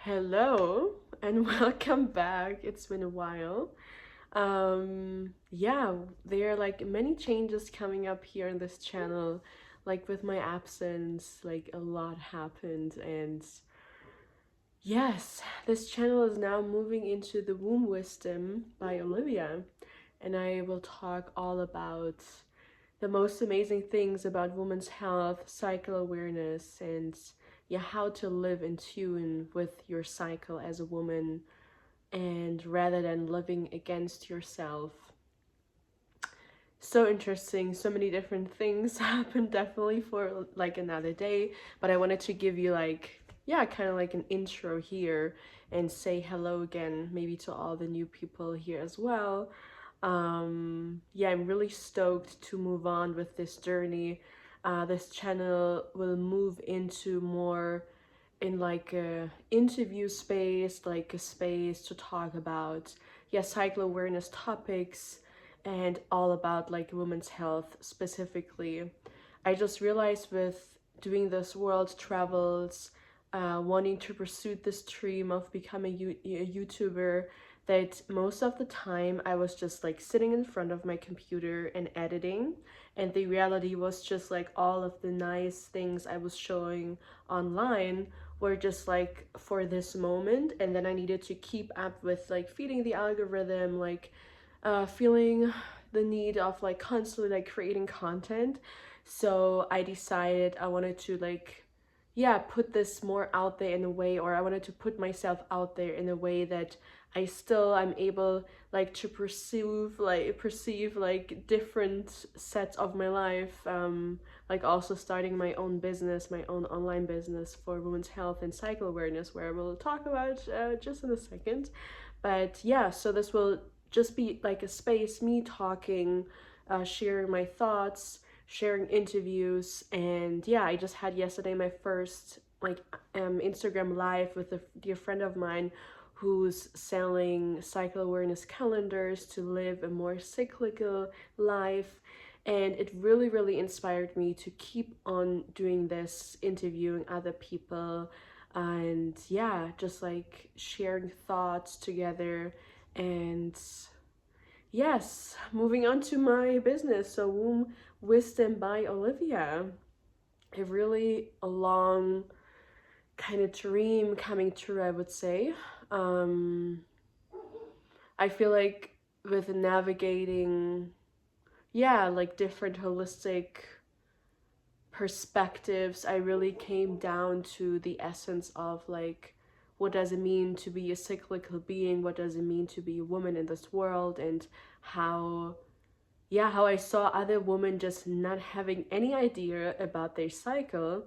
Hello and welcome back. It's been a while. Yeah, there are like many changes coming up here on this channel. Like with my absence, like a lot happened, and yes, this channel is now moving into the Womb Wisdom by Olivia, and I will talk all about the most amazing things about women's health, cycle awareness, and yeah, how to live in tune with your cycle as a woman and rather than living against yourself. So interesting, so many different things happened definitely for like another day, but I wanted to give you like yeah, kind of like an intro here and say hello again maybe to all the new people here as well. Yeah, I'm really stoked to move on with this journey. This channel will move into more in like a interview space, like a space to talk about yeah, cycle awareness topics and all about like women's health specifically. I just realized with doing this world travels, wanting to pursue this dream of becoming a YouTuber, that most of the time I was just like sitting in front of my computer and editing, and the reality was just like all of the nice things I was showing online were just like for this moment, and then I needed to keep up with like feeding the algorithm, like feeling the need of like constantly like creating content. So I decided I wanted to like yeah, put this more out there in a way, or I wanted to put myself out there in a way that I'm able like to perceive like different sets of my life, like also starting my own business, my own online business for women's health and cycle awareness, where we'll talk about just in a second. But yeah, so this will just be like a space, me talking, sharing my thoughts, sharing interviews. And yeah, I just had yesterday my first like Instagram live with a dear friend of mine who's selling cycle awareness calendars to live a more cyclical life. And it really inspired me to keep on doing this, interviewing other people, and yeah, just like sharing thoughts together. And yes, moving on to my business. So, Womb Wisdom by Olivia. A really a long kind of dream coming true, I would say. Um, I feel like with navigating, yeah, like different holistic perspectives, I really came down to the essence of like, what does it mean to be a cyclical being? What does it mean to be a woman in this world? And how yeah, how I saw other women just not having any idea about their cycle,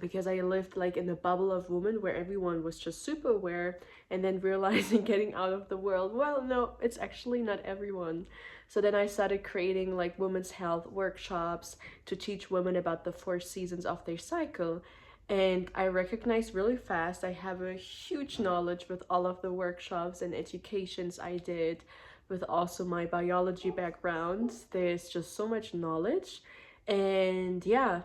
because I lived like in a bubble of women where everyone was just super aware, and then realizing getting out of the world, well, no, it's actually not everyone. So then I started creating like women's health workshops to teach women about the 4 seasons of their cycle. And I recognized really fast I have a huge knowledge with all of the workshops and educations I did, with also my biology background. There's just so much knowledge. And yeah,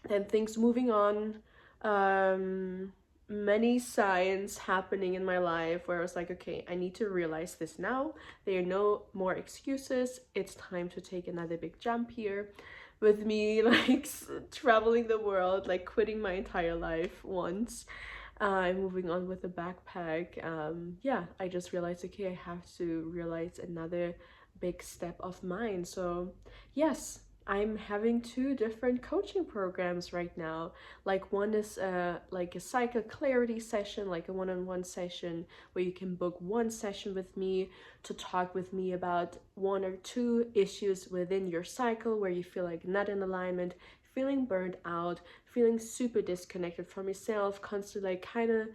then things moving on, um many signs happening in my life where I was like, okay, I need to realize this now. There are no more excuses. It's time to take another big jump here with me like traveling the world, like quitting my entire life once, and moving on with a backpack. Yeah, I just realized, okay, I have to realize another big step of mine. So yes, I'm having 2 different coaching programs right now. Like one is like a cycle clarity session, like a one-on-one session where you can book one session with me to talk with me about 1 or 2 issues within your cycle where you feel like not in alignment, feeling burned out, feeling super disconnected from yourself, constantly like kind of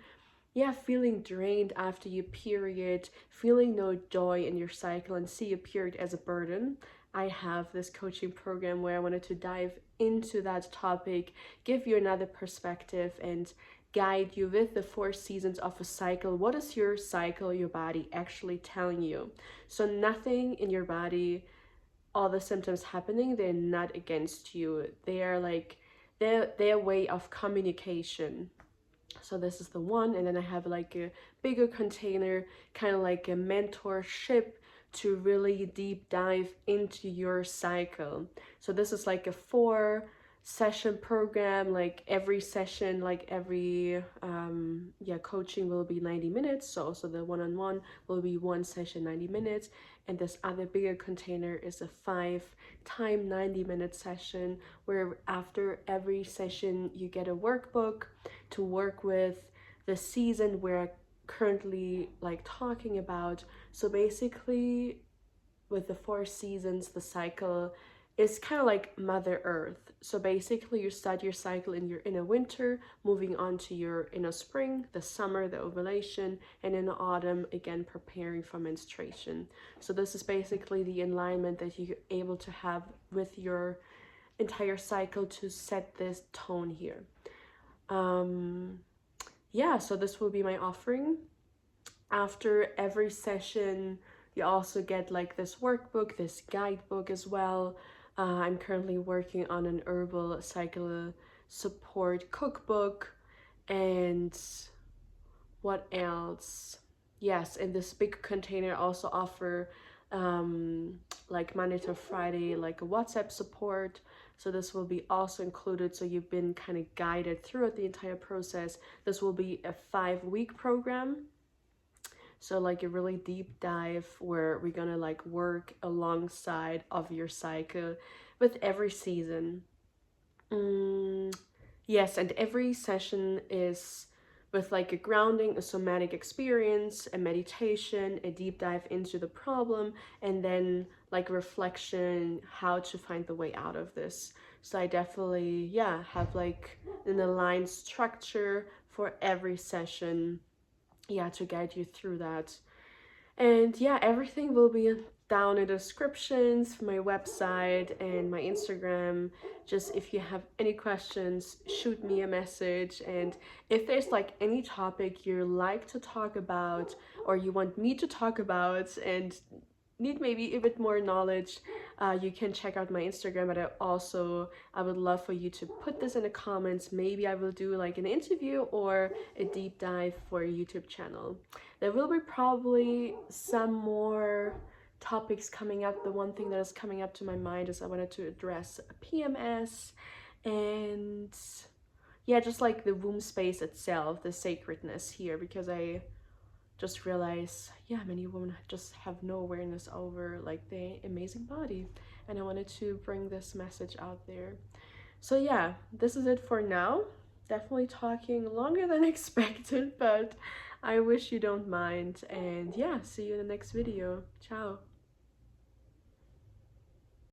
yeah, feeling drained after your period, feeling no joy in your cycle, and see your period as a burden. I have this coaching program where I wanted to dive into that topic, give you another perspective, and guide you with the 4 seasons of a cycle. What is your cycle, your body actually telling you? So, nothing in your body, all the symptoms happening, they're not against you. They are like their way of communication. So this is the one, and then I have like a bigger container, kind of like a mentorship to really deep dive into your cycle. So this is like a 4 session program. Like every session, like every coaching will be 90 minutes. So also the one-on-one will be 1 session 90 minutes, and this other bigger container is a 5x 90-minute session, where after every session you get a workbook to work with the season we're currently like talking about. So basically, with the 4 seasons, the cycle is kind of like Mother Earth. So basically, you start your cycle in a winter, moving on to your in a spring, the summer, the ovulation, and in the autumn again preparing for menstruation. So this is basically the alignment that you're able to have with your entire cycle to set this tone here. Yeah, so this will be my offering. After every session, you also get like this workbook, this guidebook as well. I'm currently working on an herbal cycle support cookbook. And what else? Yes, and this big container also offer like Monday to Friday, like a WhatsApp support. So this will be also included. So you've been kind of guided throughout the entire process. This will be a 5-week program. So like a really deep dive where we're gonna like work alongside of your cycle with every season. Yes, and every session is with like a grounding, a somatic experience, a meditation, a deep dive into the problem, and then like reflection, how to find the way out of this. So I definitely, yeah, have like an aligned structure for every session, yeah, to guide you through that. And yeah, everything will be down in the descriptions for my website and my Instagram. Just if you have any questions, shoot me a message. And if there's like any topic you like to talk about or you want me to talk about and need maybe a bit more knowledge, you can check out my Instagram. But I would love for you to put this in the comments. Maybe I will do like an interview or a deep dive for a YouTube channel. There will be probably some more topics coming up. The one thing that is coming up to my mind is I wanted to address PMS and yeah, just like the womb space itself, the sacredness here, because I just realize, yeah, many women just have no awareness over like the amazing body, and I wanted to bring this message out there. So yeah, this is it for now. Definitely talking longer than expected, but I wish you don't mind. And yeah, see you in the next video. Ciao.